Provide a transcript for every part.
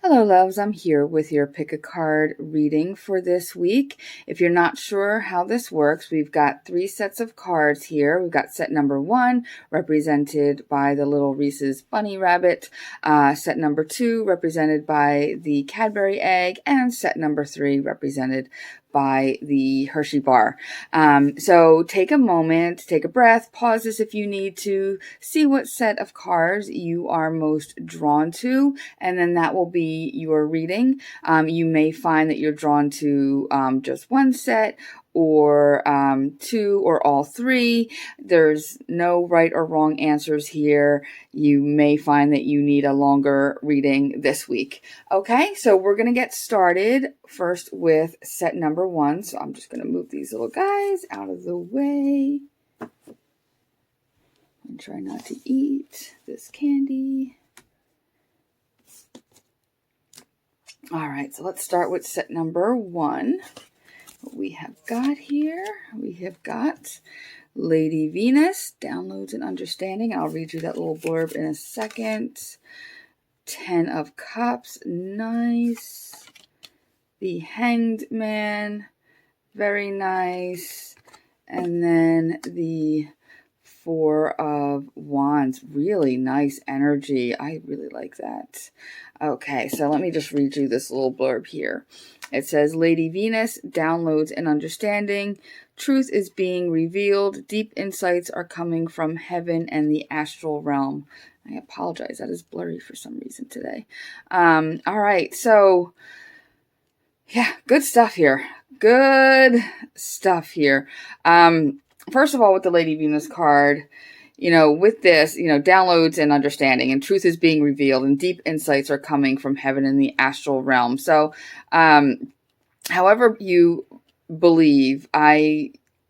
Hello, loves. I'm here with your pick a card reading for this week. If you're not sure how this works, we've got 3 sets of cards here. We've got set number 1, represented by the little Reese's Bunny Rabbit. Set number 2, represented by the Cadbury Egg. And set number 3, represented by the Hershey bar. So take a moment, take a breath, pause this if you need to, see what set of cards you are most drawn to, and then that will be your reading. You may find that you're drawn to just one set or 2 or all 3. There's no right or wrong answers here. You may find that you need a longer reading this week. Okay, so we're going to get started first with set number 1. So I'm just going to move these little guys out of the way and try not to eat this candy. All right, so let's start with set number 1. What we have got here, we have got Lady Venus, Downloads and Understanding. I'll read you that little blurb in a second. 10 of Cups, nice. The Hanged Man, very nice. And then the 4 of Wands, really nice energy. I really like that. Okay, so let me just read you this little blurb here. It says, Lady Venus, Downloads and Understanding. Truth is being revealed. Deep insights are coming from heaven and the astral realm. I apologize. That is blurry for some reason today. All right, so yeah, good stuff here. Good stuff here. First of all, with the Lady Venus card, with this, downloads and understanding, and truth is being revealed, and deep insights are coming from heaven and the astral realm. So, however you believe,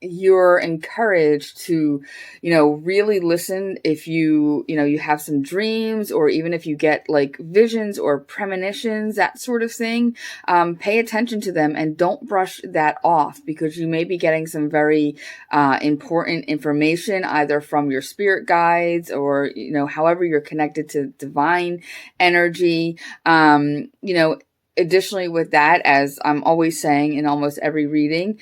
you're encouraged to, really listen if you have some dreams, or even if you get like visions or premonitions, that sort of thing. Pay attention to them and don't brush that off, because you may be getting some very important information either from your spirit guides or, however you're connected to divine energy. Additionally with that, as I'm always saying in almost every reading,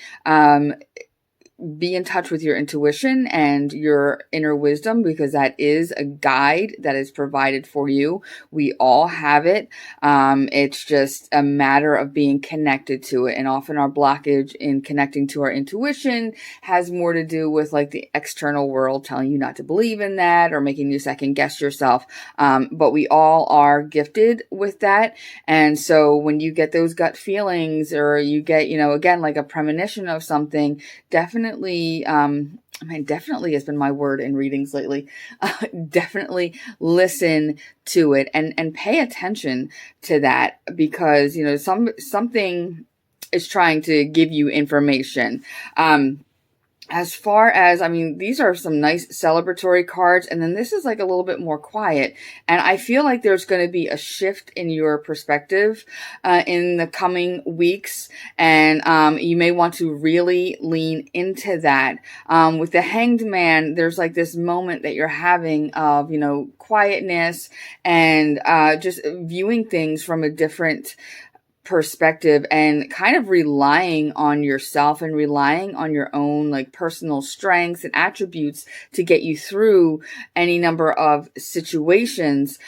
be in touch with your intuition and your inner wisdom, because that is a guide that is provided for you. We all have it. It's just a matter of being connected to it. And often our blockage in connecting to our intuition has more to do with like the external world telling you not to believe in that or making you second guess yourself. But we all are gifted with that. And so when you get those gut feelings, or you get, again, like a premonition of something, definitely, definitely has been my word in readings lately. Definitely listen to it and pay attention to that, because, something is trying to give you information. As far as, these are some nice celebratory cards, and then this is like a little bit more quiet. And I feel like there's going to be a shift in your perspective in the coming weeks, and you may want to really lean into that. With the Hanged Man, there's like this moment that you're having of, quietness and just viewing things from a different perspective, and kind of relying on yourself and relying on your own like personal strengths and attributes to get you through any number of situations.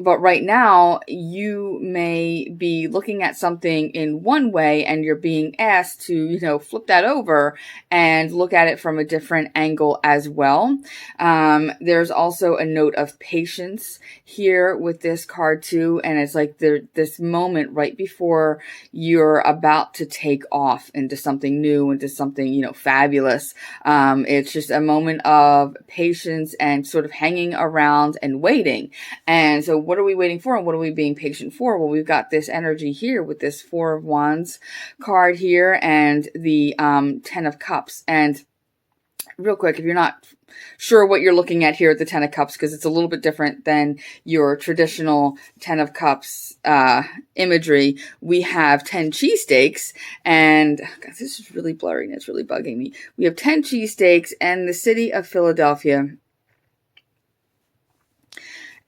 But right now, you may be looking at something in one way, and you're being asked to, flip that over and look at it from a different angle as well. There's also a note of patience here with this card too. And it's like this moment right before you're about to take off into something new, into something, fabulous. It's just a moment of patience and sort of hanging around and waiting. And so what are we waiting for, and what are we being patient for? Well, we've got this energy here with this 4 of Wands card here and the 10 of Cups. And real quick, if you're not sure what you're looking at here at the 10 of Cups, because it's a little bit different than your traditional 10 of Cups imagery, we have 10 cheesesteaks, and God, this is really blurry and it's really bugging me. We have 10 cheesesteaks and the city of Philadelphia.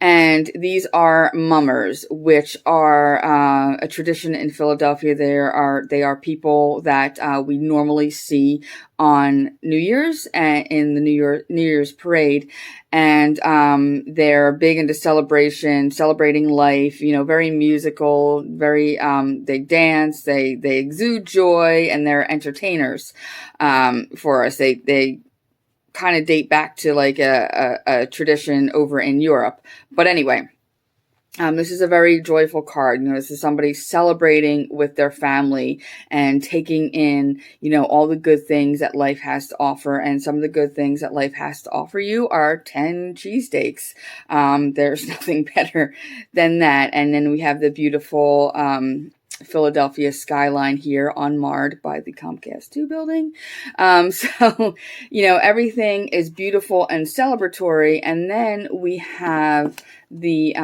And these are mummers, which are a tradition in Philadelphia. They are people that we normally see on New Year's and in the New Year's parade, and they're big into celebrating life. You know, very musical, very they dance, they exude joy, and they're entertainers for us. They kind of date back to like a tradition over in Europe. But anyway, this is a very joyful card. You know, this is somebody celebrating with their family and taking in, you know, all the good things that life has to offer. And some of the good things that life has to offer you are 10 cheesesteaks. There's nothing better than that. And then we have the beautiful, Philadelphia skyline here unmarred by the Comcast 2 building. So, you know, everything is beautiful and celebratory. And then we have the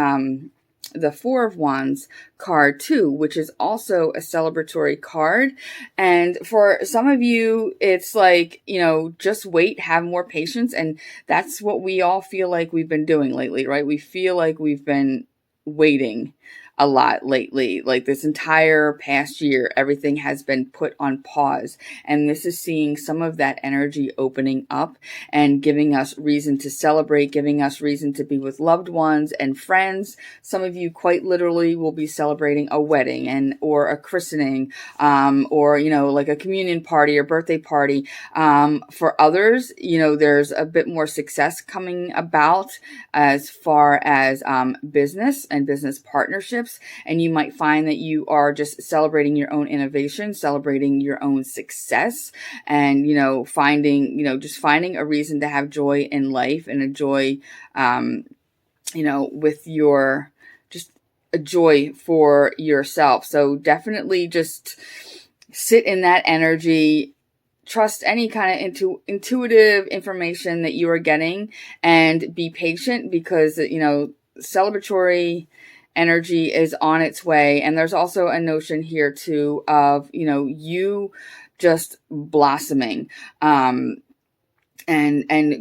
Four of Wands card too, which is also a celebratory card. And for some of you, it's like, you know, just wait, have more patience. And that's what we all feel like we've been doing lately, right? We feel like we've been waiting a lot lately. Like this entire past year, everything has been put on pause. And this is seeing some of that energy opening up and giving us reason to celebrate, giving us reason to be with loved ones and friends. Some of you quite literally will be celebrating a wedding or a christening, or, you know, like a communion party or birthday party. For others, you know, there's a bit more success coming about as far as business and business partnerships. And you might find that you are just celebrating your own innovation, celebrating your own success, and, you know, finding a reason to have joy in life and a joy, you know, with your, just a joy for yourself. So definitely just sit in that energy. Trust any kind of intuitive information that you are getting, and be patient because, you know, celebratory energy is on its way. And there's also a notion here too of, you know, you just blossoming, and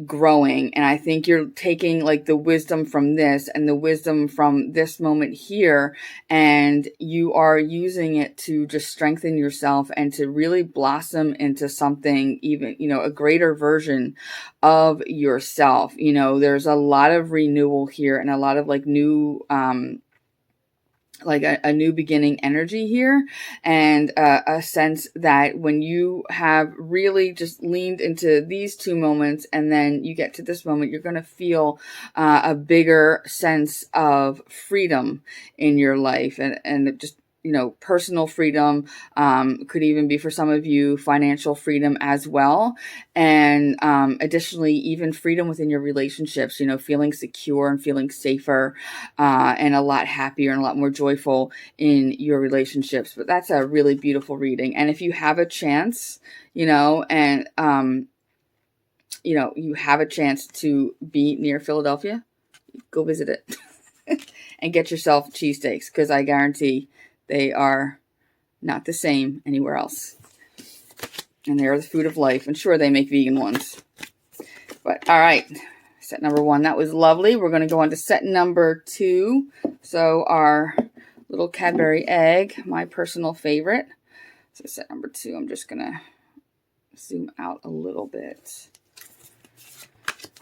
growing. And I think you're taking like the wisdom from this and the wisdom from this moment here, and you are using it to just strengthen yourself and to really blossom into something even, you know, a greater version of yourself. You know, there's a lot of renewal here and a lot of like new, like a new beginning energy here, and a sense that when you have really just leaned into these two moments and then you get to this moment, you're going to feel a bigger sense of freedom in your life, and just, you know, personal freedom, could even be for some of you financial freedom as well. And additionally, even freedom within your relationships, you know, feeling secure and feeling safer, and a lot happier and a lot more joyful in your relationships. But that's a really beautiful reading. And if you have a chance, you know, and, you know, you have a chance to be near Philadelphia, go visit it and get yourself cheesesteaks, because I guarantee they are not the same anywhere else. And they are the food of life. And sure, they make vegan ones. But all right, set number 1, that was lovely. We're going to go on to set number 2. So our little Cadbury egg, my personal favorite. So set number 2, I'm just going to zoom out a little bit.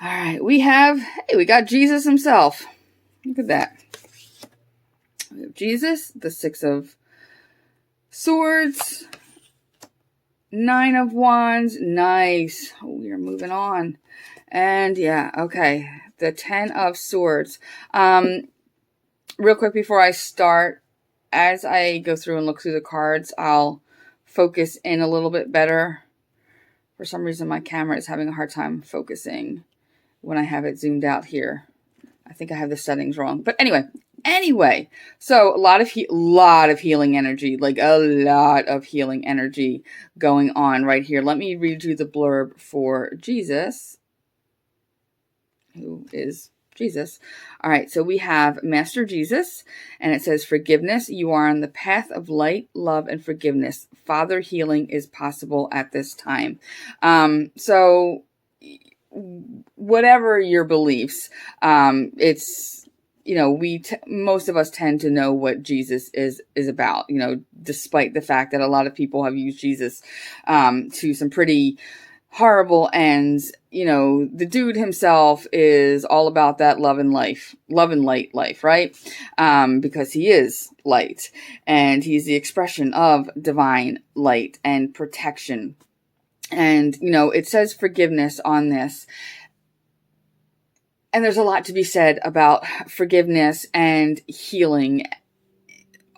All right, we got Jesus himself. Look at that. We have Jesus, the 6 of Swords, 9 of Wands. Nice. Oh, we are moving on. And yeah, okay. The 10 of Swords. Real quick before I start, as I go through and look through the cards, I'll focus in a little bit better. For some reason, my camera is having a hard time focusing when I have it zoomed out here. I think I have the settings wrong. But anyway, so a lot of healing energy, like a lot of healing energy going on right here. Let me read you the blurb for Jesus, who is Jesus. All right, so we have Master Jesus, and it says, forgiveness. You are on the path of light, love, and forgiveness. Father, healing is possible at this time. So whatever your beliefs, it's most of us tend to know what Jesus is about, despite the fact that a lot of people have used Jesus to some pretty horrible ends. The dude himself is all about that love and light life, right? Because he is light, and he's the expression of divine light and protection. And, it says forgiveness on this. And there's a lot to be said about forgiveness and healing.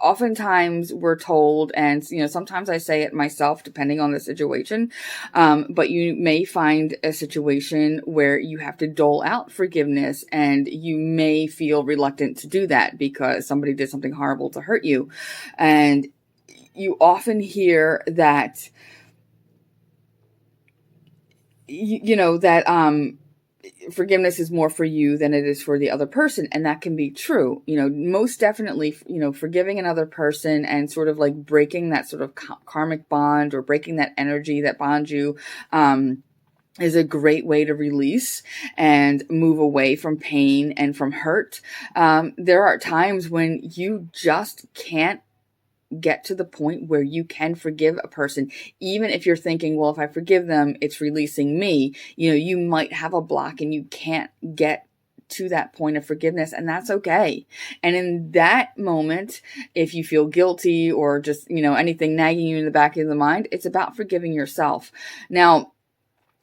Oftentimes we're told, and sometimes I say it myself depending on the situation, but you may find a situation where you have to dole out forgiveness, and you may feel reluctant to do that because somebody did something horrible to hurt you. And you often hear that forgiveness is more for you than it is for the other person. And that can be true. Most definitely, forgiving another person and sort of like breaking that sort of karmic bond, or breaking that energy that bonds you, is a great way to release and move away from pain and from hurt. There are times when you just can't get to the point where you can forgive a person, even if you're thinking, well, if I forgive them, it's releasing me. You might have a block and you can't get to that point of forgiveness, and that's okay. And in that moment, if you feel guilty or just, anything nagging you in the back of the mind, it's about forgiving yourself. Now,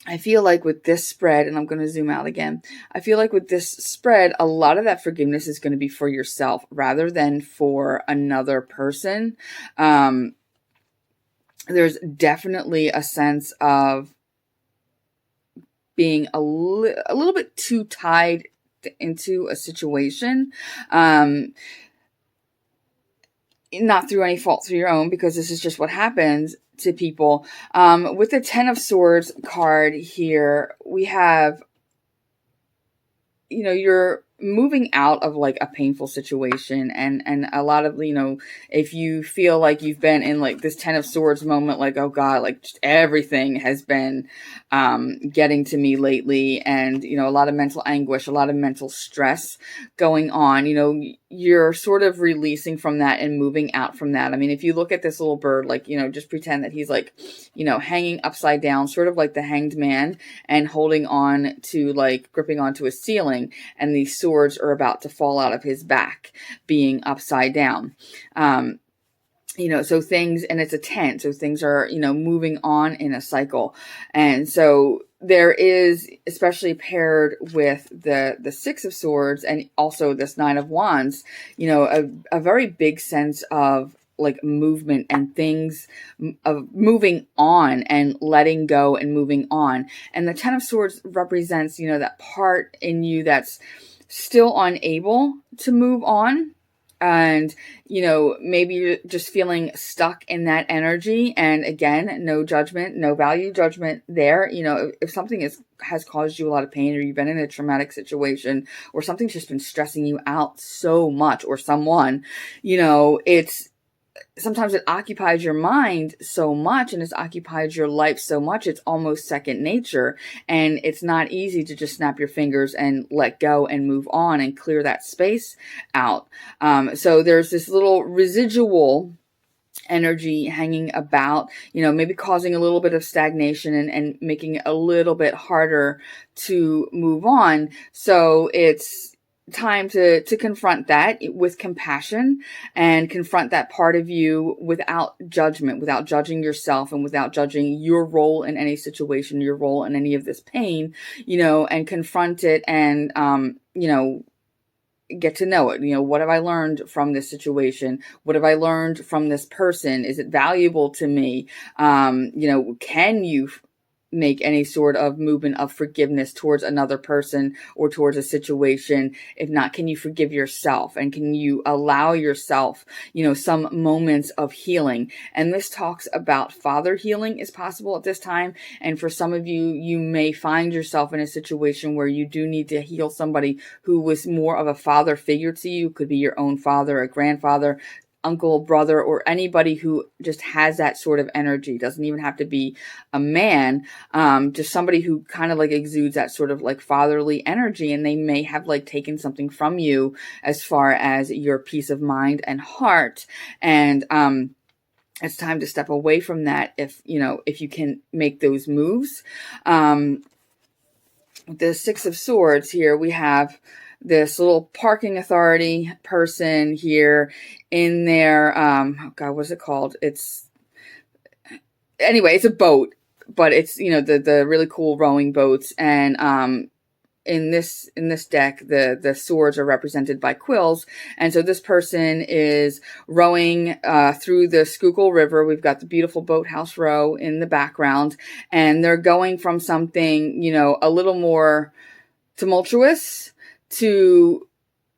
I feel like with this spread, and I'm going to zoom out again, I feel like with this spread, a lot of that forgiveness is going to be for yourself rather than for another person. There's definitely a sense of being a little bit too tied into a situation. Not through any fault of your own, because this is just what happens to people. With the 10 of Swords card here, we have, you're moving out of like a painful situation, and a lot of, if you feel like you've been in like this 10 of Swords moment, like, oh God, like just everything has been getting to me lately, and a lot of mental anguish, a lot of mental stress going on, you're sort of releasing from that and moving out from that. I mean, if you look at this little bird, like, just pretend that he's like, hanging upside down, sort of like the Hanged Man, and holding on to, like, gripping onto a ceiling, and these swords are about to fall out of his back, being upside down. So things, and it's a tent, so things are, moving on in a cycle. And so there is, especially paired with the 6 of Swords and also this 9 of Wands, a very big sense of like movement and things of moving on and letting go and moving on. And the 10 of Swords represents, that part in you that's still unable to move on. And, maybe you're just feeling stuck in that energy. And again, no judgment, no value judgment there. If something has caused you a lot of pain, or you've been in a traumatic situation, or something's just been stressing you out so much, or someone, sometimes it occupies your mind so much, and it's occupied your life so much, it's almost second nature. And it's not easy to just snap your fingers and let go and move on and clear that space out. So there's this little residual energy hanging about, maybe causing a little bit of stagnation and making it a little bit harder to move on. So it's time to confront that with compassion, and confront that part of you without judgment, without judging yourself, and without judging your role in any situation, your role in any of this pain, and confront it, and, get to know it. What have I learned from this situation? What have I learned from this person? Is it valuable to me? Can you make any sort of movement of forgiveness towards another person or towards a situation? If not, can you forgive yourself? And can you allow yourself, some moments of healing? And this talks about father healing is possible at this time. And for some of you, you may find yourself in a situation where you do need to heal somebody who was more of a father figure to you. Could be your own father, a grandfather, uncle, brother, or anybody who just has that sort of energy. Doesn't even have to be a man, just somebody who kind of like exudes that sort of like fatherly energy, and they may have like taken something from you as far as your peace of mind and heart. And it's time to step away from that if you can make those moves. The Six of Swords here, we have this little parking authority person here in their, oh God, what is it called? It's a boat, but it's, the really cool rowing boats. And, in this deck, the swords are represented by quills. And so this person is rowing, through the Schuylkill River. We've got the beautiful boathouse row in the background, and they're going from something, a little more tumultuous to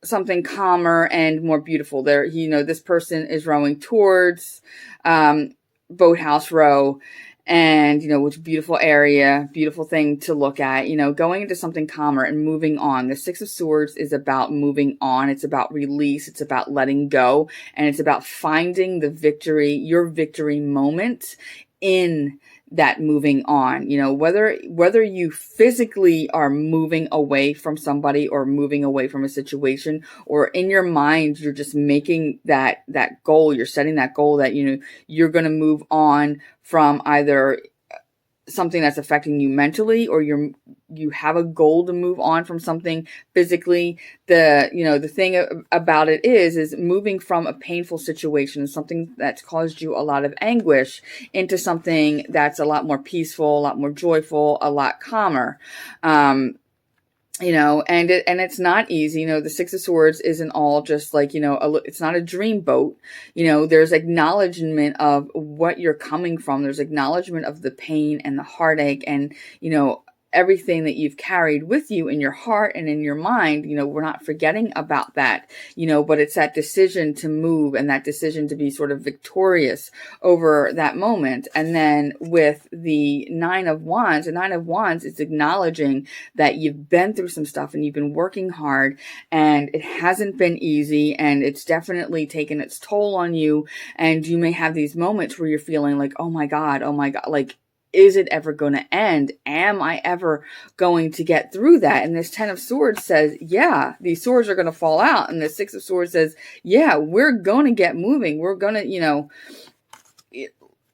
something calmer and more beautiful. This person is rowing towards Boathouse Row, and which beautiful area, beautiful thing to look at, going into something calmer and moving on. The Six of Swords is about moving on. It's about release. It's about letting go, and it's about finding your victory moment in that moving on. Whether you physically are moving away from somebody or moving away from a situation, or in your mind you're just making that goal, you're setting that goal that you're going to move on from either something that's affecting you mentally, or you have a goal to move on from something physically. The thing about it is moving from a painful situation, something that's caused you a lot of anguish, into something that's a lot more peaceful, a lot more joyful, a lot calmer. And it's not easy. The Six of Swords isn't all just like, it's not a dream boat. There's acknowledgement of what you're coming from. There's acknowledgement of the pain and the heartache and, everything that you've carried with you in your heart and in your mind. We're not forgetting about that, but it's that decision to move and that decision to be sort of victorious over that moment. And then with the Nine of Wands is acknowledging that you've been through some stuff and you've been working hard, and it hasn't been easy, and it's definitely taken its toll on you. And you may have these moments where you're feeling like, oh my God, like, is it ever going to end? Am I ever going to get through that? And this Ten of Swords says, yeah, these swords are going to fall out. And the Six of Swords says, yeah, we're going to get moving. We're going to,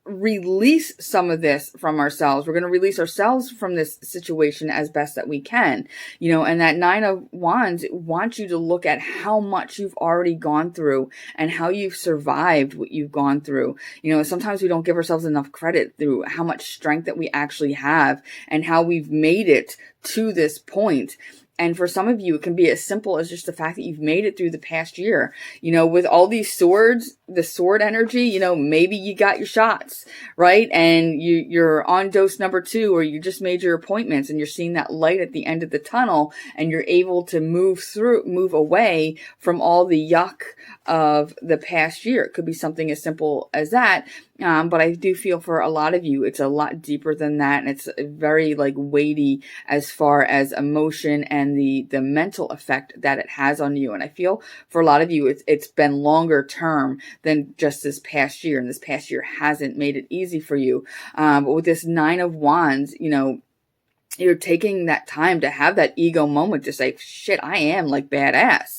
release some of this from ourselves. We're going to release ourselves from this situation as best that we can, and that Nine of Wands wants you to look at how much you've already gone through and how you've survived what you've gone through. Sometimes we don't give ourselves enough credit through how much strength that we actually have and how we've made it to this point. And for some of you, it can be as simple as just the fact that you've made it through the past year. With all these swords, the sword energy, maybe you got your shots, right? And you're on dose number 2, or you just made your appointments and you're seeing that light at the end of the tunnel, and you're able to move away from all the yuck of the past year. It could be something as simple as that. But I do feel for a lot of you, it's a lot deeper than that. And it's very weighty as far as emotion and the mental effect that it has on you. And I feel for a lot of you, it's been longer term than just this past year. And this past year hasn't made it easy for you. But with this Nine of Wands, you're taking that time to have that ego moment to say, shit, I am badass.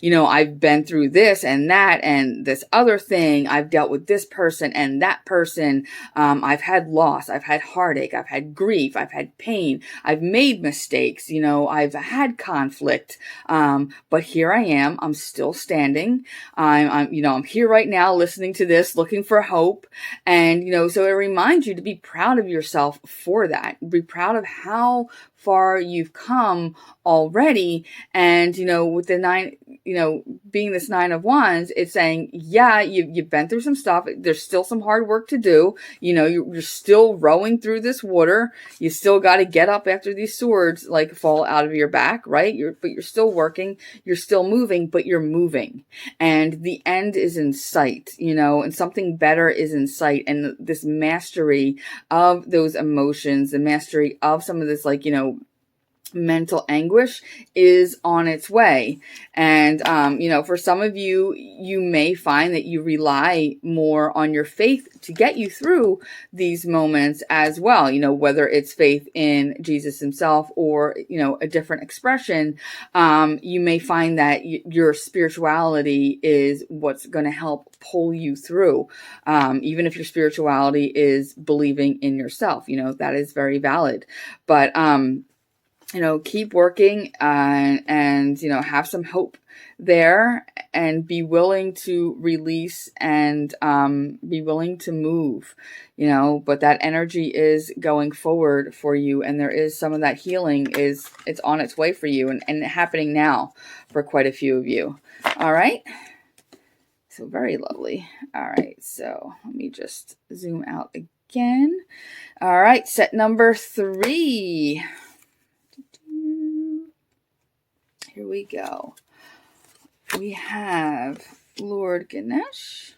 I've been through this and that and this other thing. I've dealt with this person and that person. I've had loss. I've had heartache. I've had grief. I've had pain. I've made mistakes. I've had conflict. But here I am. I'm still standing. I'm here right now listening to this, looking for hope. And, so it reminds you to be proud of yourself for that. Be proud of how far you've come already. And, with the being this Nine of Wands, it's saying, yeah, you've been through some stuff. There's still some hard work to do. You're still rowing through this water. You still got to get up after these swords fall out of your back, right? But you're still working. You're still moving, but you're moving. And the end is in sight, and something better is in sight. And this mastery of those emotions, the mastery of some of this, mental anguish is on its way. And, for some of you, you may find that you rely more on your faith to get you through these moments as well, whether it's faith in Jesus himself or, a different expression. You may find that your spirituality is what's going to help pull you through. Even if your spirituality is believing in yourself, that is very valid. But, keep working and have some hope there, and be willing to release and be willing to move, but that energy is going forward for you. And there is some of that healing it's on its way for you and happening now for quite a few of you. All right. So very lovely. All right. So let me just zoom out again. All right. Set number 3. Here we go. We have Lord Ganesh.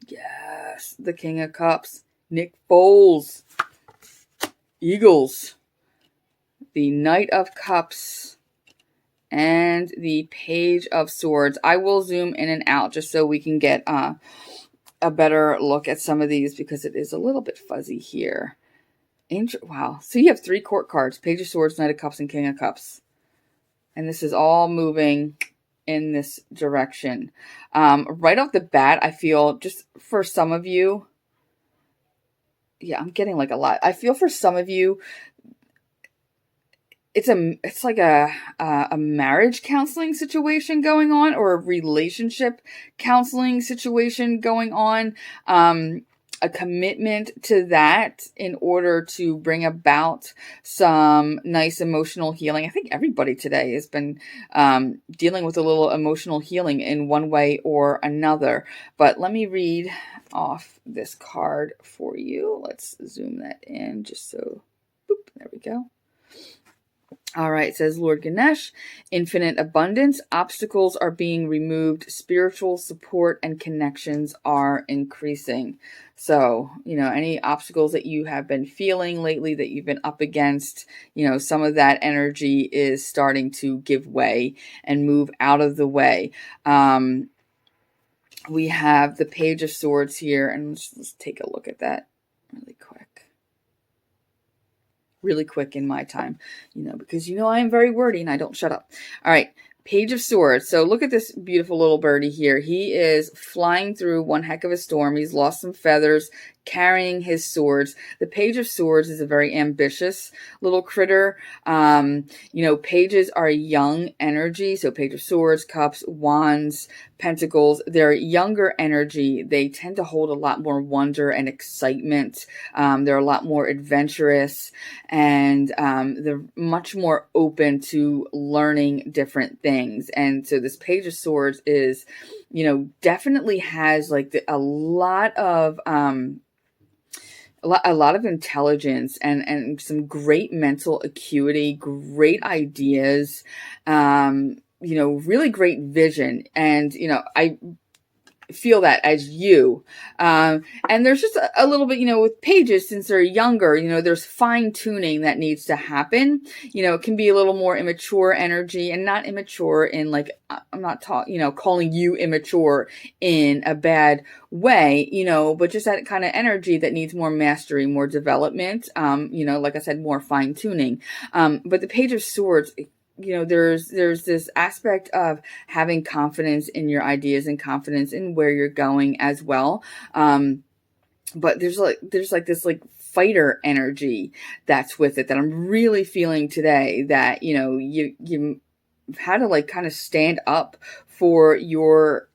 Yes, the King of Cups. Nick Foles. Eagles. The Knight of Cups. And the Page of Swords. I will zoom in and out just so we can get a better look at some of these, because it is a little bit fuzzy here. Wow. So you have 3 court cards: Page of Swords, Knight of Cups, and King of Cups. And this is all moving in this direction. Right off the bat, I feel, just for some of you, I'm getting like a lot. I feel for some of you, it's like a marriage counseling situation going on, or a relationship counseling situation going on. A commitment to that in order to bring about some nice emotional healing. I think everybody today has been dealing with a little emotional healing in one way or another. But let me read off this card for you. Let's zoom that in just so, boop, there we go. All right, it says, Lord Ganesh, infinite abundance, obstacles are being removed, spiritual support and connections are increasing. So, any obstacles that you have been feeling lately, that you've been up against, some of that energy is starting to give way and move out of the way. We have the Page of Swords here, and let's take a look at that really quick in my time, because I am very wordy and I don't shut up. All right. Page of Swords. So look at this beautiful little birdie here. He is flying through one heck of a storm. He's lost some feathers, carrying his swords. The Page of Swords is a very ambitious little critter. Pages are young energy. So Page of Swords, Cups, Wands, Pentacles. They're younger energy. They tend to hold a lot more wonder and excitement. They're a lot more adventurous, and they're much more open to learning different things. And so this Page of Swords is, definitely has like a lot of intelligence and some great mental acuity, great ideas, really great vision. And, I feel that as you. And there's just a little bit, with pages, since they're younger, there's fine tuning that needs to happen. It can be a little more immature energy, and not immature in like, I'm not calling you immature in a bad way, but just that kind of energy that needs more mastery, more development, like I said, more fine tuning. But the Page of Swords, there's this aspect of having confidence in your ideas and confidence in where you're going as well. But there's this fighter energy that's with it that I'm really feeling today, that, you had to kind of stand up for your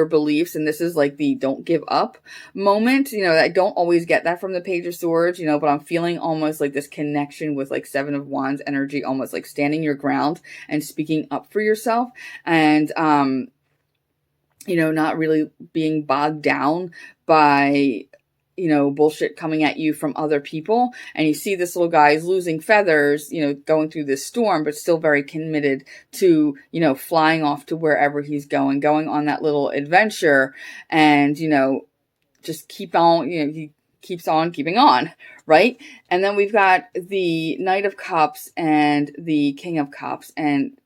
beliefs. And this is like the don't give up moment. I don't always get that from the Page of Swords, but I'm feeling almost like this connection with like 7 of Wands energy, almost like standing your ground and speaking up for yourself. And, not really being bogged down by, bullshit coming at you from other people. And you see this little guy is losing feathers, going through this storm, but still very committed to, flying off to wherever he's going on that little adventure. And, just keep on, he keeps on keeping on, right? And then we've got the Knight of Cups and the King of Cups, and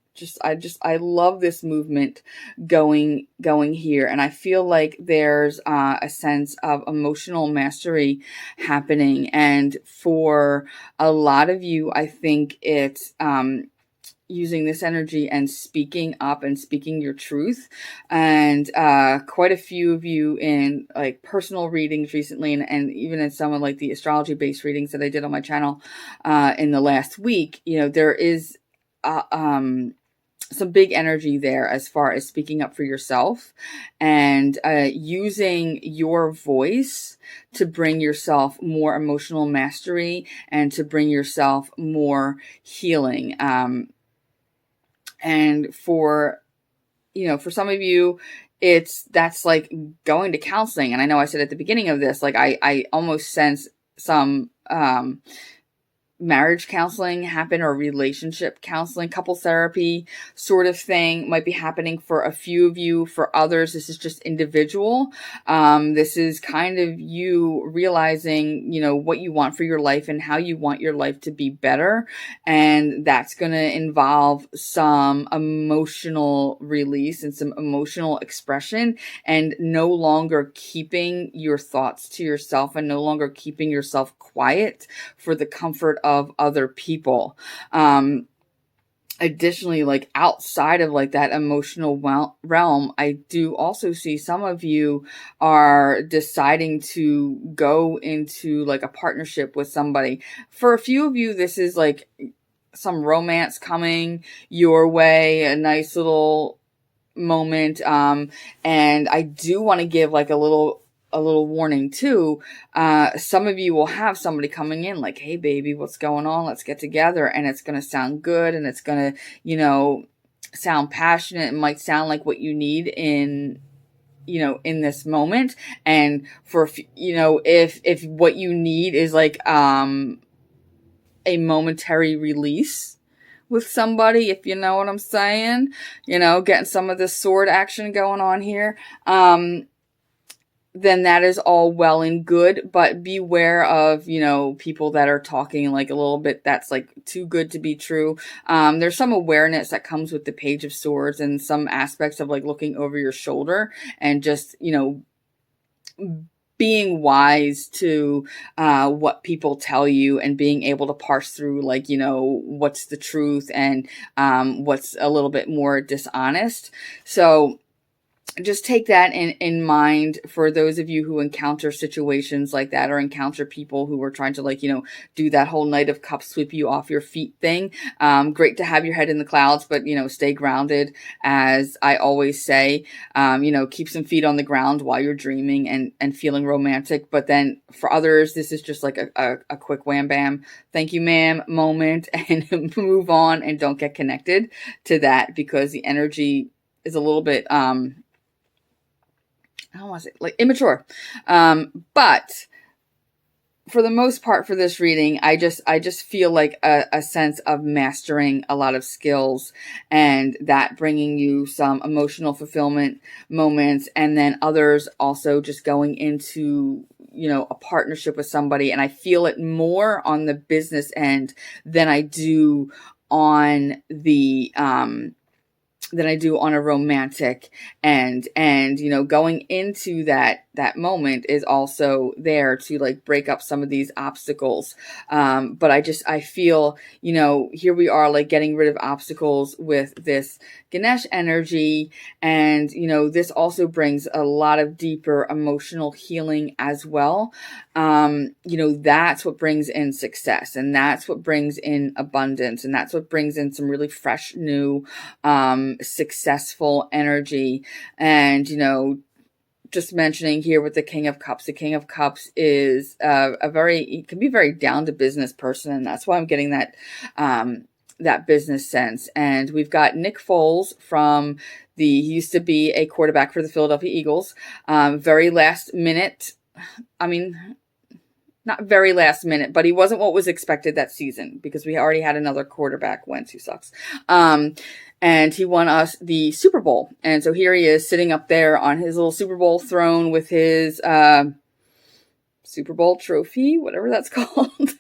I love this movement going here, and I feel like there's a sense of emotional mastery happening, and for a lot of you, I think it's using this energy and speaking up and speaking your truth. And quite a few of you in like personal readings recently, and even in some of like the astrology based readings that I did on my channel in the last week, there is some big energy there as far as speaking up for yourself and using your voice to bring yourself more emotional mastery and to bring yourself more healing. And for some of you, that's like going to counseling. And I know I said at the beginning of this, like I almost sense some marriage counseling happen, or relationship counseling, couple therapy sort of thing might be happening for a few of you. For others, this is just individual. This is kind of you realizing, what you want for your life and how you want your life to be better. And that's going to involve some emotional release and some emotional expression, and no longer keeping your thoughts to yourself and no longer keeping yourself quiet for the comfort of other people. Additionally, like outside of like that emotional realm, I do also see some of you are deciding to go into like a partnership with somebody. For a few of you, this is like some romance coming your way, a nice little moment. And I do want to give like a little warning too. Some of you will have somebody coming in like, hey baby, what's going on? Let's get together. And it's going to sound good. And it's going to, sound passionate. It might sound like what you need in this moment. And for, if what you need is like, a momentary release with somebody, if you know what I'm saying, getting some of this sword action going on here, then that is all well and good, but beware of, people that are talking like a little bit that's like too good to be true. There's some awareness that comes with the Page of Swords and some aspects of like looking over your shoulder and just, being wise to what people tell you and being able to parse through like, what's the truth and what's a little bit more dishonest. So just take that in mind for those of you who encounter situations like that, or encounter people who are trying to like, do that whole Knight of Cups sweep you off your feet thing. Great to have your head in the clouds, but, stay grounded. As I always say, keep some feet on the ground while you're dreaming and feeling romantic. But then for others, this is just like a quick wham bam, thank you ma'am moment, and move on and don't get connected to that, because the energy is a little bit, I don't want to say like immature. But for the most part for this reading, I just feel like a sense of mastering a lot of skills, and that bringing you some emotional fulfillment moments, and then others also just going into, a partnership with somebody. And I feel it more on the business end than I do on the, than I do on a romantic end. And, going into that moment is also there to like break up some of these obstacles. But I feel, here we are like getting rid of obstacles with this Ganesh energy. And, this also brings a lot of deeper emotional healing as well. That's what brings in success, and that's what brings in abundance, and that's what brings in some really fresh, new, successful energy. And, just mentioning here with the King of Cups is it can be very down to business person. And that's why I'm getting that, that business sense. And we've got Nick Foles he used to be a quarterback for the Philadelphia Eagles. Very last minute. I mean, not very last minute, but he wasn't what was expected that season, because we already had another quarterback, Wentz, who sucks. And he won us the Super Bowl. And so here he is sitting up there on his little Super Bowl throne with his Super Bowl trophy, whatever that's called,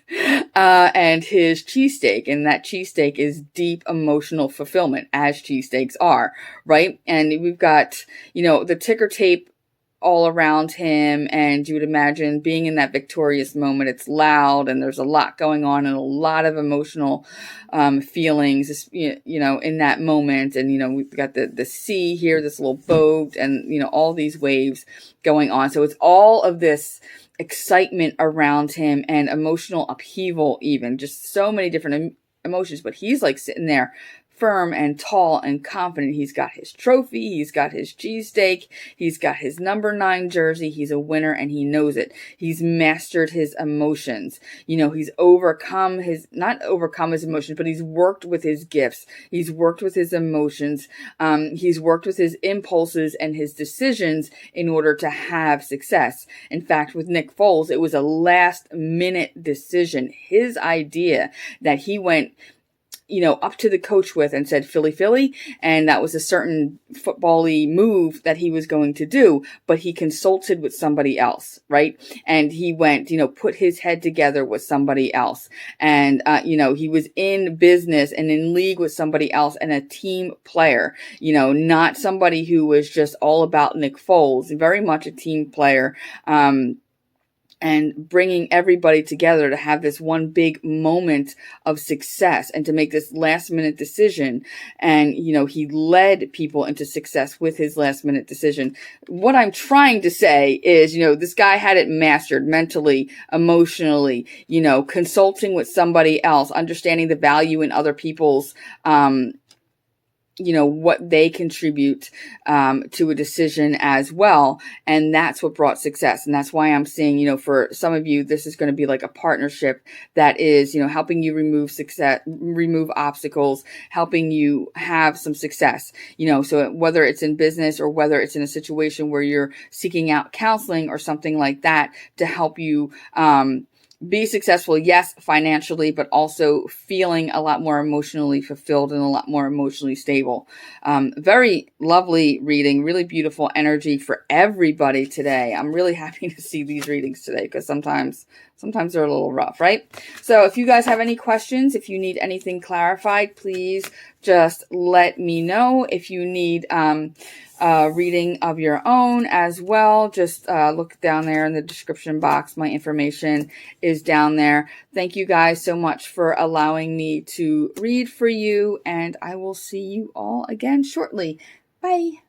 and his cheesesteak. And that cheesesteak is deep emotional fulfillment, as cheesesteaks are, right? And we've got, the ticker tape all around him, and you would imagine being in that victorious moment. It's loud and there's a lot going on and a lot of emotional feelings, in that moment. And, we've got the sea here, this little boat, and, all these waves going on. So it's all of this excitement around him and emotional upheaval, even just so many different emotions. But he's like sitting there firm and tall and confident. He's got his trophy. He's got his cheesesteak. He's got his number 9 jersey. He's a winner and he knows it. He's mastered his emotions. He's not overcome his emotions, but he's worked with his gifts. He's worked with his emotions. He's worked with his impulses and his decisions in order to have success. In fact, with Nick Foles, it was a last minute decision. His idea that he went up to the coach with and said, Philly, Philly. And that was a certain football-y move that he was going to do, but he consulted with somebody else, right? And he went, put his head together with somebody else. And, he was in business and in league with somebody else and a team player, not somebody who was just all about Nick Foles, very much a team player. And bringing everybody together to have this one big moment of success and to make this last minute decision. And, he led people into success with his last minute decision. What I'm trying to say is, this guy had it mastered mentally, emotionally, consulting with somebody else, understanding the value in other people's, what they contribute to a decision as well. And that's what brought success. And that's why I'm saying, for some of you, this is going to be like a partnership that is, helping you remove obstacles, helping you have some success, so whether it's in business or whether it's in a situation where you're seeking out counseling or something like that to help you, be successful, yes, financially, but also feeling a lot more emotionally fulfilled and a lot more emotionally stable. Very lovely reading, really beautiful energy for everybody today. I'm really happy to see these readings today because sometimes they're a little rough, right? So if you guys have any questions, if you need anything clarified, please just let me know. If you need reading of your own as well, just look down there in the description box. My information is down there. Thank you guys so much for allowing me to read for you, and I will see you all again shortly. Bye.